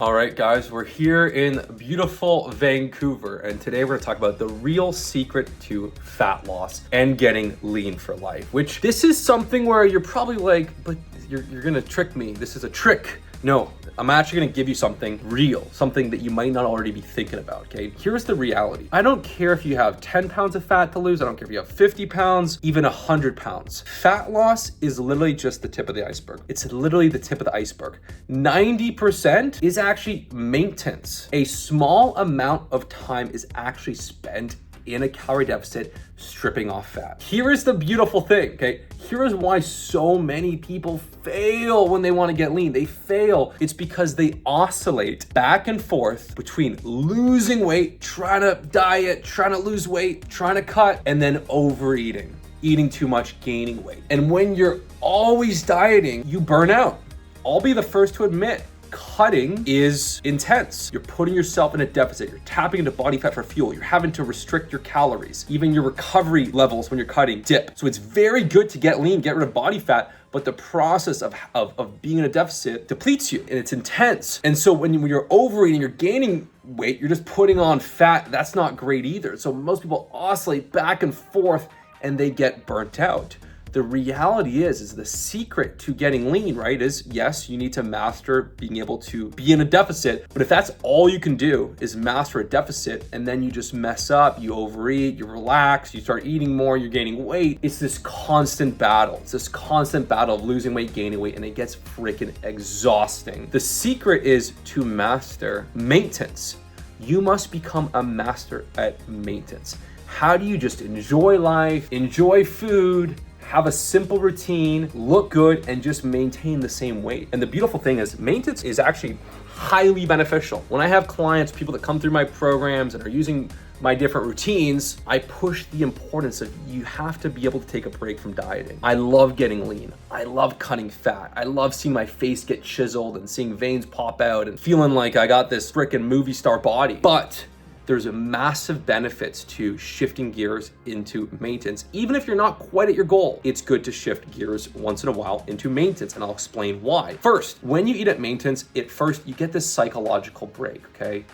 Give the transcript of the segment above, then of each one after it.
All right, guys, we're here in beautiful Vancouver, and today we're gonna talk about the real secret to fat loss and getting lean for life, which this is something where you're probably like, but you're gonna trick me. This is a trick. No, I'm actually gonna give you something real, something that you might not already be thinking about, okay? Here's the reality. I don't care if you have 10 pounds of fat to lose. I don't care if you have 50 pounds, even 100 pounds. Fat loss is literally just the tip of the iceberg. It's literally the tip of the iceberg. 90% is actually maintenance. A small amount of time is actually spent in a calorie deficit stripping off fat. Here is the beautiful thing, okay? Here is why so many people fail when they want to get lean. They fail. It's because they oscillate back and forth between losing weight, trying to diet, trying to lose weight, trying to cut, and then overeating, eating too much, gaining weight. And when you're always dieting, you burn out. I'll be the first to admit, cutting is intense. You're putting yourself in a deficit. You're tapping into body fat for fuel. You're having to restrict your calories. Even your recovery levels when you're cutting dip. So it's very good to get lean, get rid of body fat, but the process of being in a deficit depletes you, and it's intense. And so when you're overeating, you're gaining weight, you're just putting on fat. That's not great either. So most people oscillate back and forth and they get burnt out. The reality is the secret to getting lean, right, is yes, you need to master being able to be in a deficit, but if that's all you can do is master a deficit and then you just mess up, you overeat, you relax, you start eating more, you're gaining weight, it's this constant battle. It's this constant battle of losing weight, gaining weight, and it gets freaking exhausting. The secret is to master maintenance. You must become a master at maintenance. How do you just enjoy life, enjoy food, have a simple routine, look good, and just maintain the same weight? And the beautiful thing is maintenance is actually highly beneficial. When I have clients, people that come through my programs and are using my different routines, I push the importance of you have to be able to take a break from dieting. I love getting lean. I love cutting fat. I love seeing my face get chiseled and seeing veins pop out and feeling like I got this freaking movie star body. But there's a massive benefits to shifting gears into maintenance. Even if you're not quite at your goal, it's good to shift gears once in a while into maintenance, and I'll explain why. First, when you eat at maintenance, you get this psychological break, okay?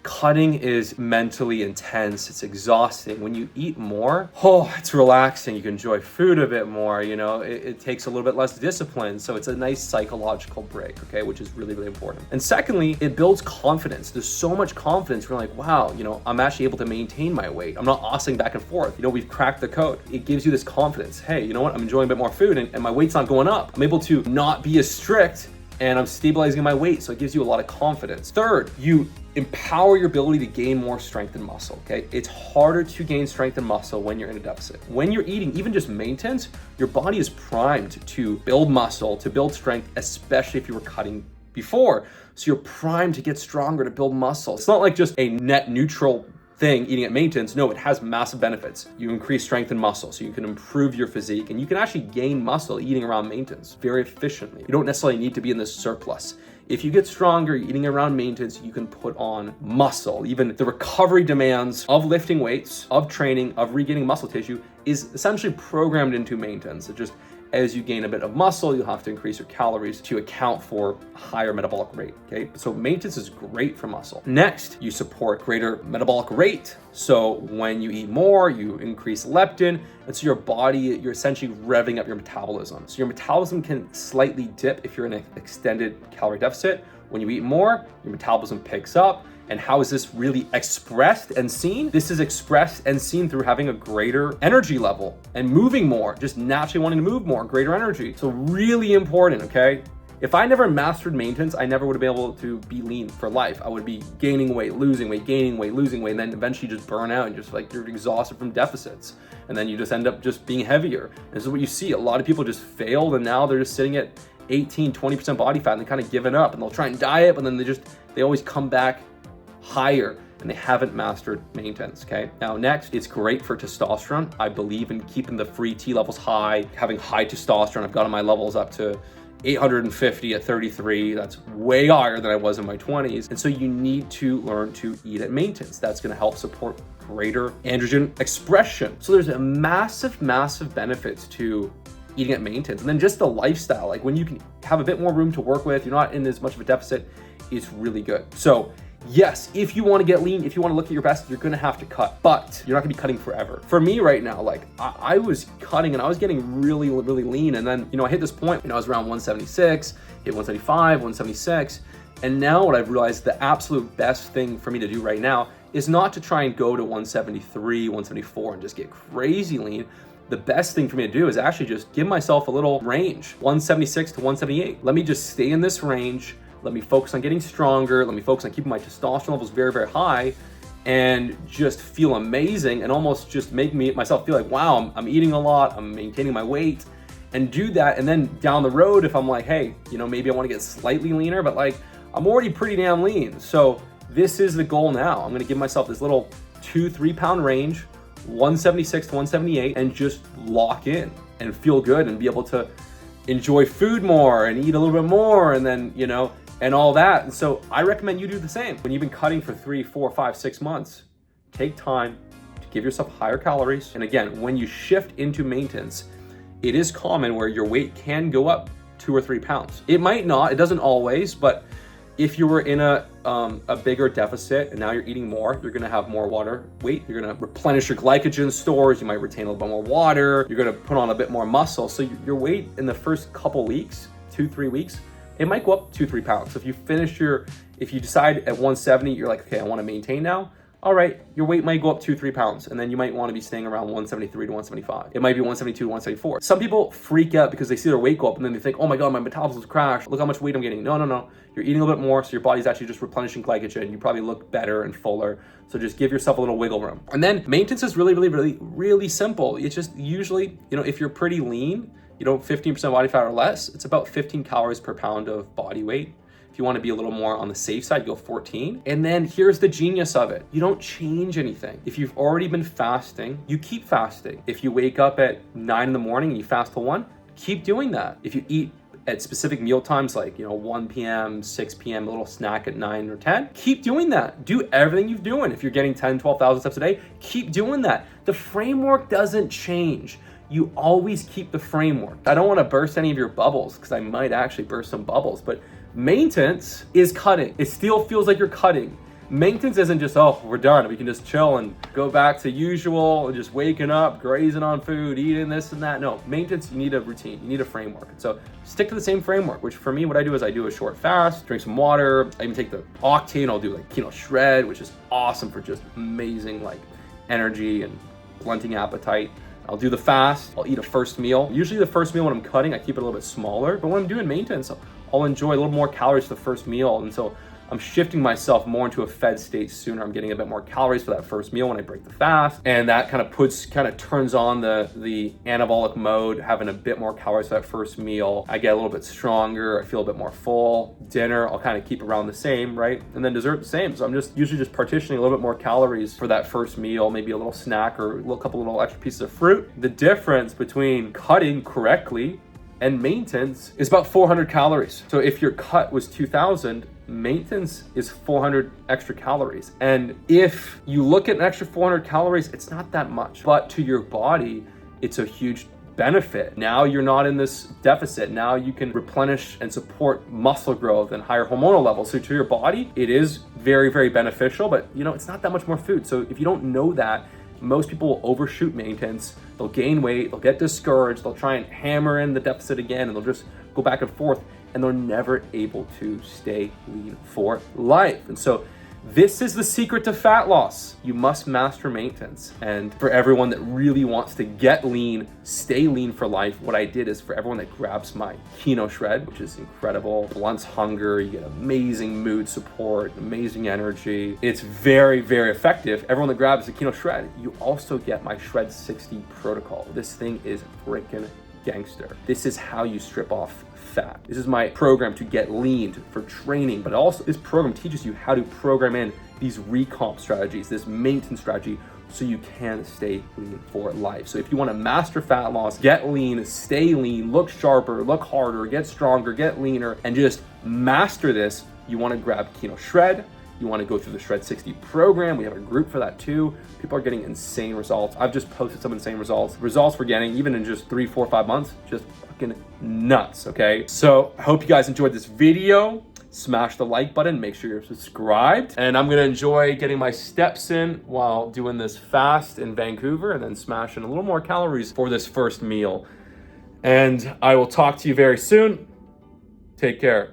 Cutting is mentally intense, it's exhausting. When you eat more, it's relaxing. You can enjoy food a bit more, it takes a little bit less discipline. So it's a nice psychological break, okay, which is really, really important. And secondly, it builds confidence. There's so much confidence. We're like, wow, I'm actually able to maintain my weight. I'm not oscillating back and forth. We've cracked the code. It gives you this confidence. Hey, you know what? I'm enjoying a bit more food and my weight's not going up. I'm able to not be as strict and I'm stabilizing my weight. So it gives you a lot of confidence. Third, you empower your ability to gain more strength and muscle, okay? It's harder to gain strength and muscle when you're in a deficit. When you're eating, even just maintenance, your body is primed to build muscle, to build strength, especially if you were cutting before. So you're primed to get stronger, to build muscle. It's not like just a net neutral thing eating at maintenance. No, it has massive benefits. You increase strength and muscle, so you can improve your physique, and you can actually gain muscle eating around maintenance very efficiently. You don't necessarily need to be in this surplus. If you get stronger eating around maintenance, you can put on muscle. Even the recovery demands of lifting weights, of training, of regaining muscle tissue is essentially programmed into maintenance. It just, as you gain a bit of muscle, you'll have to increase your calories to account for a higher metabolic rate, okay? So maintenance is great for muscle. Next, you support greater metabolic rate. So when you eat more, you increase leptin, and so your body, you're essentially revving up your metabolism. So your metabolism can slightly dip if you're in an extended calorie deficit. When you eat more, your metabolism picks up. And how is this really expressed and seen? This is expressed and seen through having a greater energy level and moving more, just naturally wanting to move more, greater energy. So really important, okay? If I never mastered maintenance, I never would have been able to be lean for life. I would be gaining weight, losing weight, gaining weight, losing weight, and then eventually just burn out and just like you're exhausted from deficits. And then you just end up just being heavier. And this is what you see. A lot of people just failed and now they're just sitting at 18, 20% body fat and they kind of given up and they'll try and diet, but then they always come back higher and they haven't mastered maintenance, okay? Now next, it's great for testosterone. I believe in keeping the free T levels high, having high testosterone. I've gotten my levels up to 850 at 33. That's way higher than I was in my 20s. And so you need to learn to eat at maintenance. That's gonna help support greater androgen expression. So there's a massive, massive benefits to eating at maintenance. And then just the lifestyle, like when you can have a bit more room to work with, you're not in as much of a deficit, it's really good. So yes, if you want to get lean, if you want to look at your best, you're going to have to cut, but you're not going to be cutting forever. For me right now, like I was cutting and I was getting really, really lean. And then, I hit this point, I was around 176, hit 175, 176. And now what I've realized, the absolute best thing for me to do right now is not to try and go to 173, 174 and just get crazy lean. The best thing for me to do is actually just give myself a little range, 176 to 178. Let me just stay in this range. Let me focus on getting stronger. Let me focus on keeping my testosterone levels very, very high and just feel amazing and almost just make myself feel like, wow, I'm eating a lot, I'm maintaining my weight, and do that. And then down the road, if I'm like, hey, maybe I want to get slightly leaner, but like I'm already pretty damn lean. So this is the goal now. I'm going to give myself this little 2-3 pound range, 176 to 178, and just lock in and feel good and be able to enjoy food more and eat a little bit more, and then, and all that. And so I recommend you do the same. When you've been cutting for 3, 4, 5, 6 months, take time to give yourself higher calories. And again, when you shift into maintenance, it is common where your weight can go up 2 or 3 pounds. It might not, it doesn't always, but if you were in a bigger deficit and now you're eating more, you're gonna have more water weight. You're gonna replenish your glycogen stores. You might retain a little bit more water. You're gonna put on a bit more muscle. So your weight in the first couple weeks, 2-3 weeks, it might go up 2-3 pounds. So if you decide at 170, you're like, okay, I wanna maintain now. All right, your weight might go up 2-3 pounds, and then you might want to be staying around 173 to 175. It might be 172 to 174. Some people freak out because they see their weight go up and then they think, oh my God, my metabolism's crashed. Look how much weight I'm getting. No. You're eating a little bit more, so your body's actually just replenishing glycogen. You probably look better and fuller. So just give yourself a little wiggle room. And then maintenance is really, really, really, really simple. It's just usually, if you're pretty lean, 15% body fat or less, it's about 15 calories per pound of body weight. If you want to be a little more on the safe side, go 14. And then here's the genius of it. You don't change anything. If you've already been fasting, you keep fasting. If you wake up at 9 in the morning and you fast till 1, keep doing that. If you eat at specific meal times like 1 p.m., 6 p.m., a little snack at 9 or 10, keep doing that. Do everything you're doing. If you're getting 10, 12,000 steps a day, keep doing that. The framework doesn't change. You always keep the framework. I don't want to burst any of your bubbles because I might actually burst some bubbles, but maintenance is cutting. It still feels like you're cutting. Maintenance isn't just, oh, we're done. We can just chill and go back to usual and just waking up, grazing on food, eating this and that. No, maintenance, you need a routine. You need a framework. And so stick to the same framework, which for me, what I do is I do a short fast, drink some water. I even take the Octane. I'll do like Kino Shred, which is awesome for just amazing like energy and blunting appetite. I'll do the fast. I'll eat a first meal. Usually the first meal when I'm cutting, I keep it a little bit smaller, but when I'm doing maintenance, I'll enjoy a little more calories for the first meal. And so I'm shifting myself more into a fed state sooner. I'm getting a bit more calories for that first meal when I break the fast. And that kind of turns on the anabolic mode, having a bit more calories for that first meal. I get a little bit stronger. I feel a bit more full. Dinner, I'll kind of keep around the same, right? And then dessert, the same. So I'm just usually just partitioning a little bit more calories for that first meal, maybe a little snack or a couple little extra pieces of fruit. The difference between cutting correctly and maintenance is about 400 calories. So if your cut was 2,000, maintenance is 400 extra calories. And if you look at an extra 400 calories, it's not that much, but to your body, it's a huge benefit. Now you're not in this deficit. Now you can replenish and support muscle growth and higher hormonal levels. So to your body, it is very, very beneficial, but it's not that much more food. So if you don't know that, most people will overshoot maintenance. They'll gain weight, they'll get discouraged, they'll try and hammer in the deficit again, and they'll just go back and forth, and they're never able to stay lean for life. And so this is the secret to fat loss. You must master maintenance. And for everyone that really wants to get lean, stay lean for life, what I did is for everyone that grabs my Kino Shred, which is incredible, blunts hunger, you get amazing mood support, amazing energy. It's very, very effective. Everyone that grabs the Kino Shred, you also get my Shred 60 protocol. This thing is freaking gangster. This is how you strip off fat. This is my program to get lean for training, but also this program teaches you how to program in these recomp strategies, this maintenance strategy, so you can stay lean for life. So if you want to master fat loss, get lean, stay lean, look sharper, look harder, get stronger, get leaner, and just master this, you want to grab Kino Shred. You want to go through the Shred 60 program. We have a group for that too. People are getting insane results. I've just posted some insane results. Results we're getting even in just 3, 4, 5 months, just fucking nuts, okay? So I hope you guys enjoyed this video. smash the like button, make sure you're subscribed. And I'm gonna enjoy getting my steps in while doing this fast in Vancouver and then smashing a little more calories for this first meal. And I will talk to you very soon. Take care.